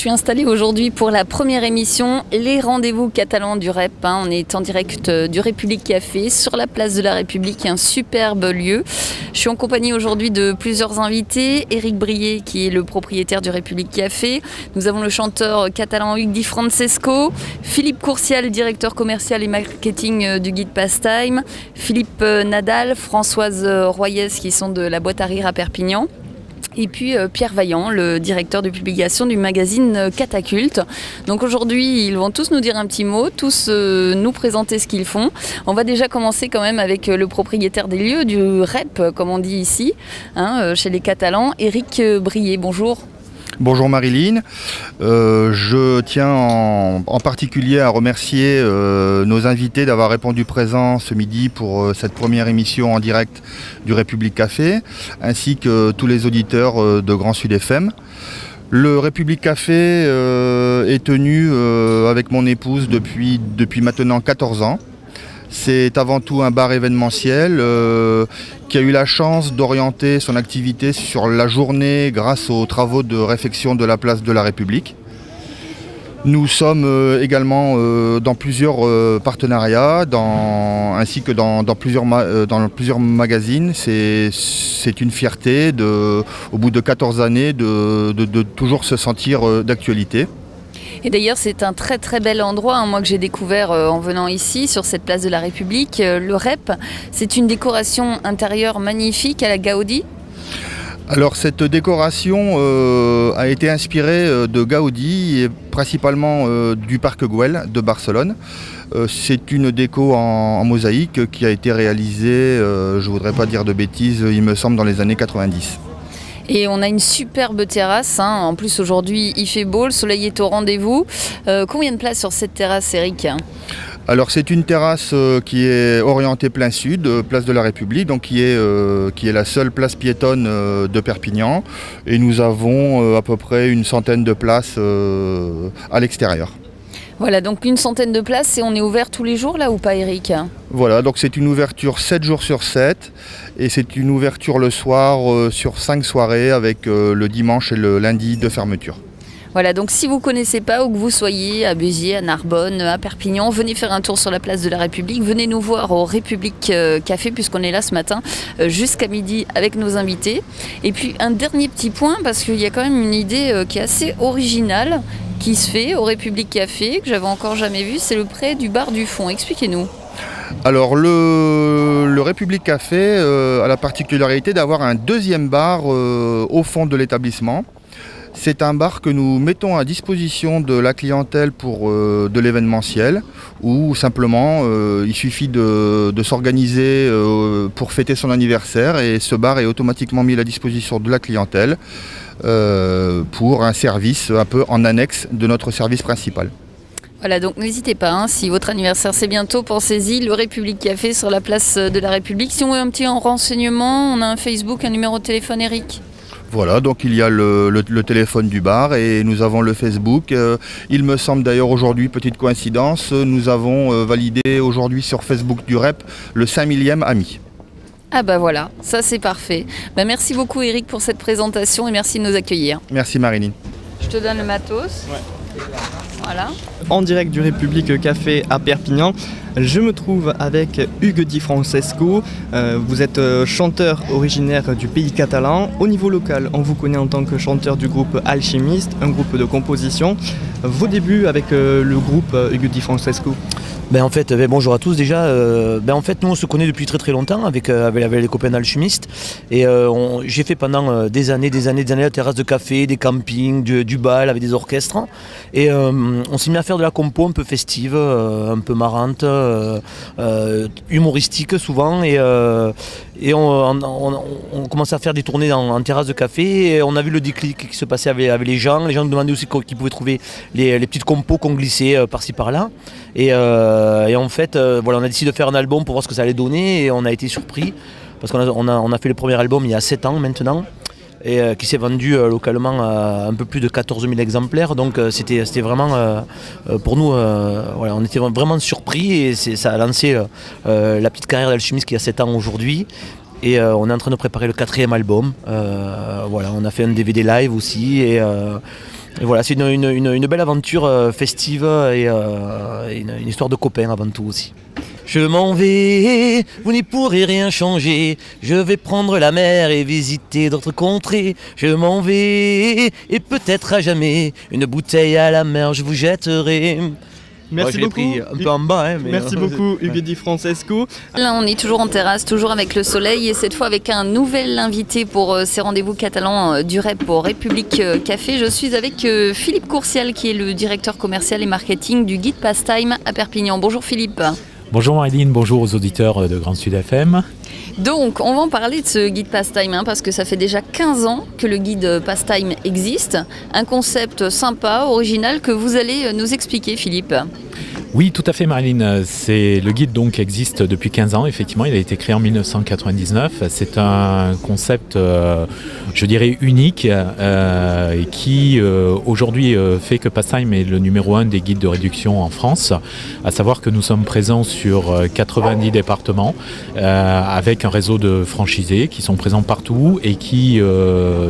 suis installée aujourd'hui pour la première émission, les rendez-vous catalans du REP. On est en direct du République Café sur la place de la République, un superbe lieu. Je suis en compagnie aujourd'hui de plusieurs invités. Éric Brié, qui est le propriétaire du République Café. Nous avons le chanteur catalan Hugues Di Francesco, Philippe Courcial, directeur commercial et marketing du guide Pastime, Philippe Nadal, Françoise Royez, qui sont de la boîte à rire à Perpignan. Et puis Pierre Vaillant, le directeur de publication du magazine Cataculte. Donc aujourd'hui, ils vont tous nous dire un petit mot, tous nous présenter ce qu'ils font. On va déjà commencer quand même avec le propriétaire des lieux, du REP, comme on dit ici, chez les Catalans, Éric Brié. Bonjour. Bonjour Marilyn, je tiens en particulier à remercier nos invités d'avoir répondu présent ce midi pour cette première émission en direct du République Café, ainsi que tous les auditeurs de Grand Sud FM. Le République Café est tenu avec mon épouse depuis maintenant 14 ans. C'est avant tout un bar événementiel qui a eu la chance d'orienter son activité sur la journée grâce aux travaux de réfection de la place de la République. Nous sommes également dans plusieurs partenariats, ainsi que dans plusieurs magazines. C'est une fierté, au bout de 14 années, de toujours se sentir d'actualité. Et d'ailleurs, c'est un très très bel endroit, moi que j'ai découvert en venant ici, sur cette place de la République. Le REP, c'est une décoration intérieure magnifique à la Gaudi. Alors cette décoration a été inspirée de Gaudi et principalement du Parc Güell de Barcelone. C'est une déco en mosaïque qui a été réalisée, je ne voudrais pas dire de bêtises, il me semble dans les années 90. Et on a une superbe terrasse, en plus aujourd'hui il fait beau, le soleil est au rendez-vous. Combien de places sur cette terrasse, Éric ? Alors c'est une terrasse qui est orientée plein sud, place de la République, donc qui est la seule place piétonne de Perpignan. Et nous avons à peu près une centaine de places à l'extérieur. Voilà, donc une centaine de places et on est ouvert tous les jours là ou pas, Éric ? Voilà, donc c'est une ouverture 7 jours sur 7 et c'est une ouverture le soir sur 5 soirées avec le dimanche et le lundi de fermeture. Voilà, donc si vous ne connaissez pas, où que vous soyez, à Béziers, à Narbonne, à Perpignan, venez faire un tour sur la place de la République, venez nous voir au République Café, puisqu'on est là ce matin jusqu'à midi avec nos invités. Et puis un dernier petit point, parce qu'il y a quand même une idée qui est assez originale, qui se fait au République Café, que j'avais encore jamais vu, c'est le prêt du bar du fond. Expliquez-nous. Alors le République Café a la particularité d'avoir un deuxième bar au fond de l'établissement. C'est un bar que nous mettons à disposition de la clientèle pour de l'événementiel, ou simplement il suffit de s'organiser pour fêter son anniversaire et ce bar est automatiquement mis à la disposition de la clientèle pour un service un peu en annexe de notre service principal. Voilà, donc n'hésitez pas, si votre anniversaire c'est bientôt, pensez-y, le République Café sur la place de la République. Si on veut un petit renseignement, on a un Facebook, un numéro de téléphone, Éric ? Voilà, donc il y a le téléphone du bar et nous avons le Facebook. Il me semble d'ailleurs aujourd'hui, petite coïncidence, nous avons validé aujourd'hui sur Facebook du REP le 5000e ami. Ah bah voilà, ça c'est parfait. Merci beaucoup Éric pour cette présentation et merci de nous accueillir. Merci Marilyn. Je te donne le matos. Ouais. Voilà. En direct du République Café à Perpignan, je me trouve avec Hugues Di Francesco. Vous êtes chanteur originaire du pays catalan. Au niveau local, on vous connaît en tant que chanteur du groupe Alchimiste, un groupe de composition. Vos débuts avec le groupe Hugues Di Francesco? En fait, bonjour à tous déjà. En fait, nous on se connaît depuis très très longtemps avec les copains d'Alchimistes et j'ai fait pendant des années la terrasse de café, des campings, du bal avec des orchestres et on s'est mis à faire de la compo un peu festive, un peu marrante, humoristique souvent et on commençait à faire des tournées en terrasse de café et on a vu le déclic qui se passait avec les gens. Les gens nous demandaient aussi qu'ils pouvaient trouver les petites compos qu'on glissait par-ci par-là. Et en fait, on a décidé de faire un album pour voir ce que ça allait donner et on a été surpris parce qu'on a fait le premier album il y a 7 ans maintenant et qui s'est vendu localement à un peu plus de 14 000 exemplaires. Donc c'était vraiment, pour nous, on était vraiment surpris et ça a lancé la petite carrière d'Alchimiste qui a 7 ans aujourd'hui. Et on est en train de préparer le 4e album. On a fait un DVD live aussi. Et voilà, c'est une belle aventure festive et une histoire de copains avant tout aussi. Je m'en vais, vous n'y pourrez rien changer. Je vais prendre la mer et visiter d'autres contrées. Je m'en vais, et peut-être à jamais, une bouteille à la mer je vous jetterai. Merci beaucoup. Pris un peu en bas, hein, mais Merci beaucoup Hugues Di Francesco. Là, on est toujours en terrasse, toujours avec le soleil et cette fois avec un nouvel invité pour ces rendez-vous catalans du REP au République Café. Je suis avec Philippe Courcial qui est le directeur commercial et marketing du guide Pastime à Perpignan. Bonjour Philippe. Bonjour Marilyn, bonjour aux auditeurs de Grand Sud FM. Donc, on va en parler de ce guide Pastime parce que ça fait déjà 15 ans que le guide Pastime existe. Un concept sympa, original que vous allez nous expliquer, Philippe. Oui, tout à fait Marilyn. Le guide donc existe depuis 15 ans. Effectivement, il a été créé en 1999. C'est un concept, je dirais, unique qui aujourd'hui fait que Pastime est le numéro 1 des guides de réduction en France. À savoir que nous sommes présents sur 90 départements avec un réseau de franchisés qui sont présents partout et qui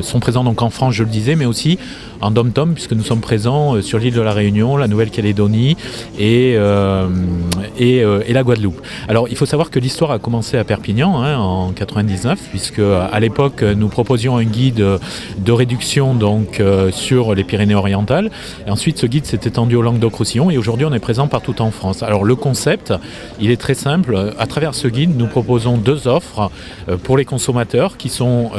sont présents donc en France, je le disais, mais aussi en Dom-Tom, puisque nous sommes présents sur l'île de la Réunion, la Nouvelle-Calédonie et la Guadeloupe. Alors, il faut savoir que l'histoire a commencé à Perpignan en 99, puisque à l'époque, nous proposions un guide de réduction donc, sur les Pyrénées-Orientales. Et ensuite, ce guide s'est étendu au Languedoc-Roussillon et aujourd'hui, on est présent partout en France. Alors, le concept, il est très simple. À travers ce guide, nous proposons deux offres pour les consommateurs qui sont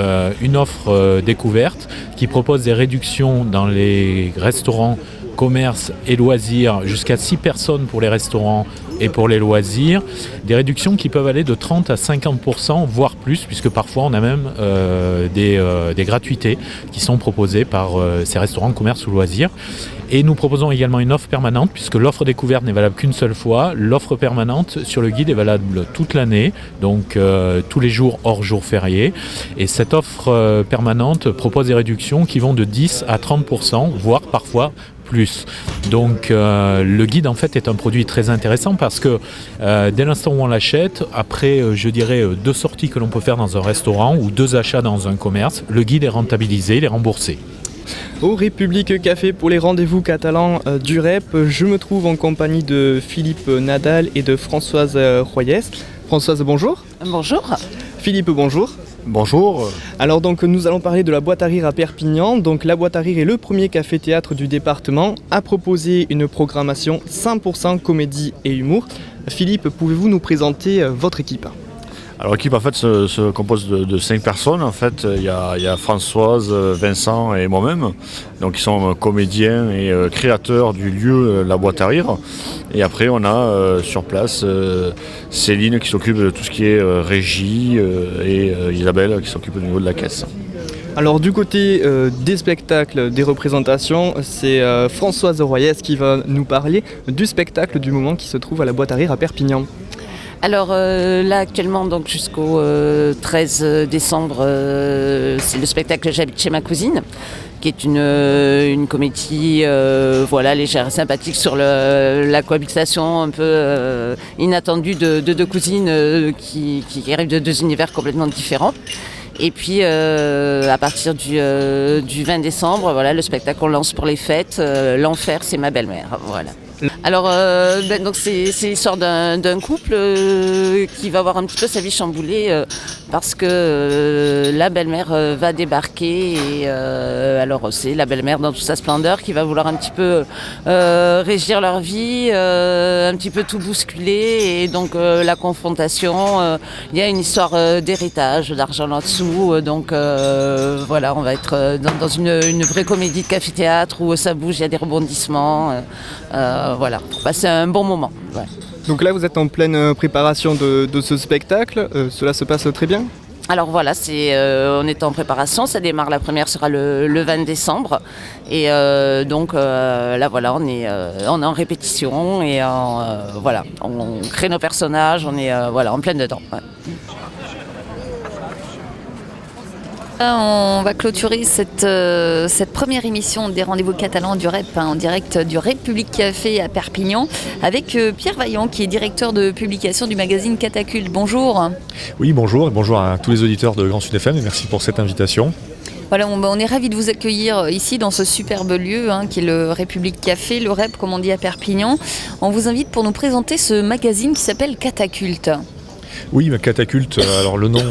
une offre découverte qui propose des réductions dans les restaurants, commerces et loisirs, jusqu'à 6 personnes pour les restaurants et pour les loisirs, des réductions qui peuvent aller de 30 à 50%, voire plus, puisque parfois on a même des gratuités qui sont proposées par ces restaurants, commerces ou loisirs. Et nous proposons également une offre permanente, puisque l'offre découverte n'est valable qu'une seule fois. L'offre permanente sur le guide est valable toute l'année, donc tous les jours hors jours fériés. Et cette offre permanente propose des réductions qui vont de 10 à 30%, voire parfois plus. Donc le guide en fait est un produit très intéressant parce que dès l'instant où on l'achète, après je dirais 2 sorties que l'on peut faire dans un restaurant ou 2 achats dans un commerce, le guide est rentabilisé, il est remboursé. Au République Café pour les rendez-vous catalans du REP, je me trouve en compagnie de Philippe Nadal et de Françoise Royès. Françoise, bonjour. Bonjour. Philippe, bonjour. Bonjour. Alors donc nous allons parler de la Boîte à Rire à Perpignan. Donc la Boîte à Rire est le premier café-théâtre du département à proposer une programmation 100% comédie et humour. Philippe, pouvez-vous nous présenter votre équipe ? Alors l'équipe en fait se compose de 5 personnes. En fait, il y a Françoise, Vincent et moi-même. Donc ils sont comédiens et créateurs du lieu La Boîte à Rire. Et après on a sur place Céline qui s'occupe de tout ce qui est régie et Isabelle qui s'occupe au niveau de la caisse. Alors du côté des spectacles, des représentations, c'est Françoise Royès qui va nous parler du spectacle du moment qui se trouve à La Boîte à Rire à Perpignan. Alors là actuellement donc jusqu'au 13 décembre c'est le spectacle J'habite chez ma cousine qui est une comédie voilà, légère et sympathique sur la cohabitation un peu inattendue de deux cousines qui arrivent de 2 univers complètement différents. Et puis à partir du 20 décembre, voilà, le spectacle qu'on lance pour les fêtes, L'Enfer c'est ma belle-mère. Voilà. Alors, donc c'est l'histoire d'un couple qui va avoir un petit peu sa vie chamboulée parce que la belle-mère va débarquer et alors c'est la belle-mère dans toute sa splendeur qui va vouloir un petit peu régir leur vie, un petit peu tout bousculer et donc la confrontation, il y a une histoire d'héritage, d'argent là-dessous, donc voilà, on va être dans une vraie comédie de café-théâtre où ça bouge, il y a des rebondissements. Voilà, pour passer un bon moment. Ouais. Donc là, vous êtes en pleine préparation de ce spectacle. Cela se passe très bien ? Alors voilà, on est en préparation. Ça démarre, la première sera le 20 décembre. Et donc là, voilà, on est en répétition et voilà, on crée nos personnages. On est voilà, en plein dedans. Ouais. On va clôturer cette première émission des rendez-vous catalans du REP en direct du République Café à Perpignan avec Pierre Vaillant qui est directeur de publication du magazine Cataculte. Bonjour. Oui, bonjour et bonjour à tous les auditeurs de Grand Sud FM et merci pour cette invitation. Voilà, on est ravis de vous accueillir ici dans ce superbe lieu qui est le République Café, le REP comme on dit à Perpignan. On vous invite pour nous présenter ce magazine qui s'appelle Cataculte. Oui, Cataculte, alors le nom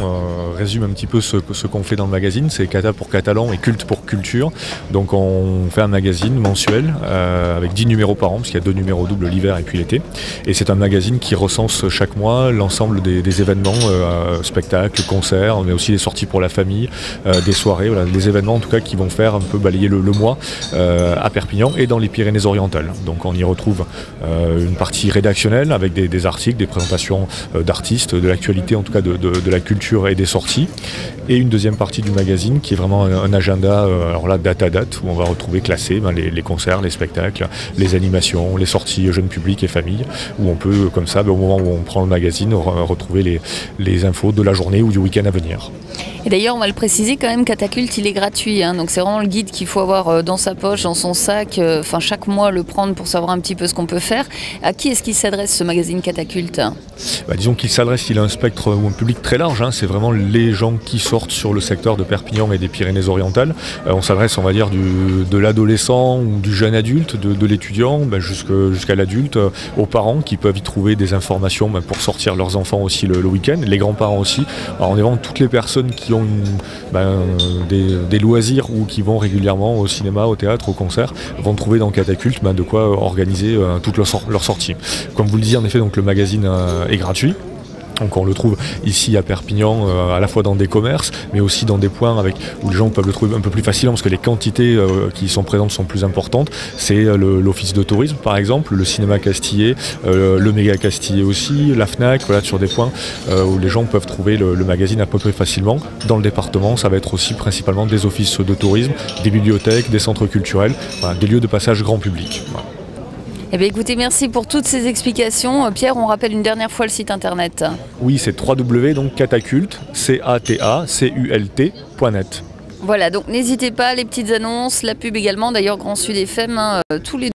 résume un petit peu ce qu'on fait dans le magazine, c'est Cata pour catalan et culte pour culture. Donc on fait un magazine mensuel avec 10 numéros par an, parce qu'il y a 2 numéros doubles l'hiver et puis l'été. Et c'est un magazine qui recense chaque mois l'ensemble des événements, spectacles, concerts, mais aussi des sorties pour la famille, des soirées, voilà, des événements en tout cas qui vont faire un peu balayer le mois à Perpignan et dans les Pyrénées-Orientales. Donc on y retrouve une partie rédactionnelle avec des articles, des présentations d'artistes, de l'actualité en tout cas de la culture et des sorties, et une deuxième partie du magazine qui est vraiment un agenda, alors là date à date, où on va retrouver classés les concerts, les spectacles, les animations, les sorties jeunes publics et familles, où on peut comme ça, au moment où on prend le magazine, retrouver les infos de la journée ou du week-end à venir. Et d'ailleurs on va le préciser quand même, Cataculte il est gratuit, donc c'est vraiment le guide qu'il faut avoir dans sa poche, dans son sac, chaque mois le prendre pour savoir un petit peu ce qu'on peut faire. À qui est-ce qu'il s'adresse ce magazine Cataculte? Disons qu'il s'adresse, il a un spectre ou un public très large, c'est vraiment les gens qui sortent sur le secteur de Perpignan et des Pyrénées-Orientales. On s'adresse, on va dire, de l'adolescent ou du jeune adulte, de l'étudiant jusqu'à l'adulte, aux parents qui peuvent y trouver des informations pour sortir leurs enfants aussi le week-end, les grands-parents aussi. Alors on est vraiment toutes les personnes qui ont des loisirs ou qui vont régulièrement au cinéma, au théâtre, au concert, vont trouver dans Cataculte de quoi organiser toutes leurs sorties. Comme vous le disiez, en effet, donc, le magazine est gratuit. Donc on le trouve ici à Perpignan, à la fois dans des commerces, mais aussi dans des points où les gens peuvent le trouver un peu plus facilement, parce que les quantités qui sont présentes sont plus importantes. C'est l'office de tourisme par exemple, le cinéma Castillet, le méga Castillet aussi, la Fnac, voilà, sur des points où les gens peuvent trouver le magazine à peu près facilement. Dans le département, ça va être aussi principalement des offices de tourisme, des bibliothèques, des centres culturels, voilà, des lieux de passage grand public. Voilà. Eh bien écoutez, merci pour toutes ces explications. Pierre, on rappelle une dernière fois le site internet. Oui, c'est www.cataculte, CATACULT.net. Voilà, donc n'hésitez pas, les petites annonces, la pub également. D'ailleurs, Grand Sud FM, tous les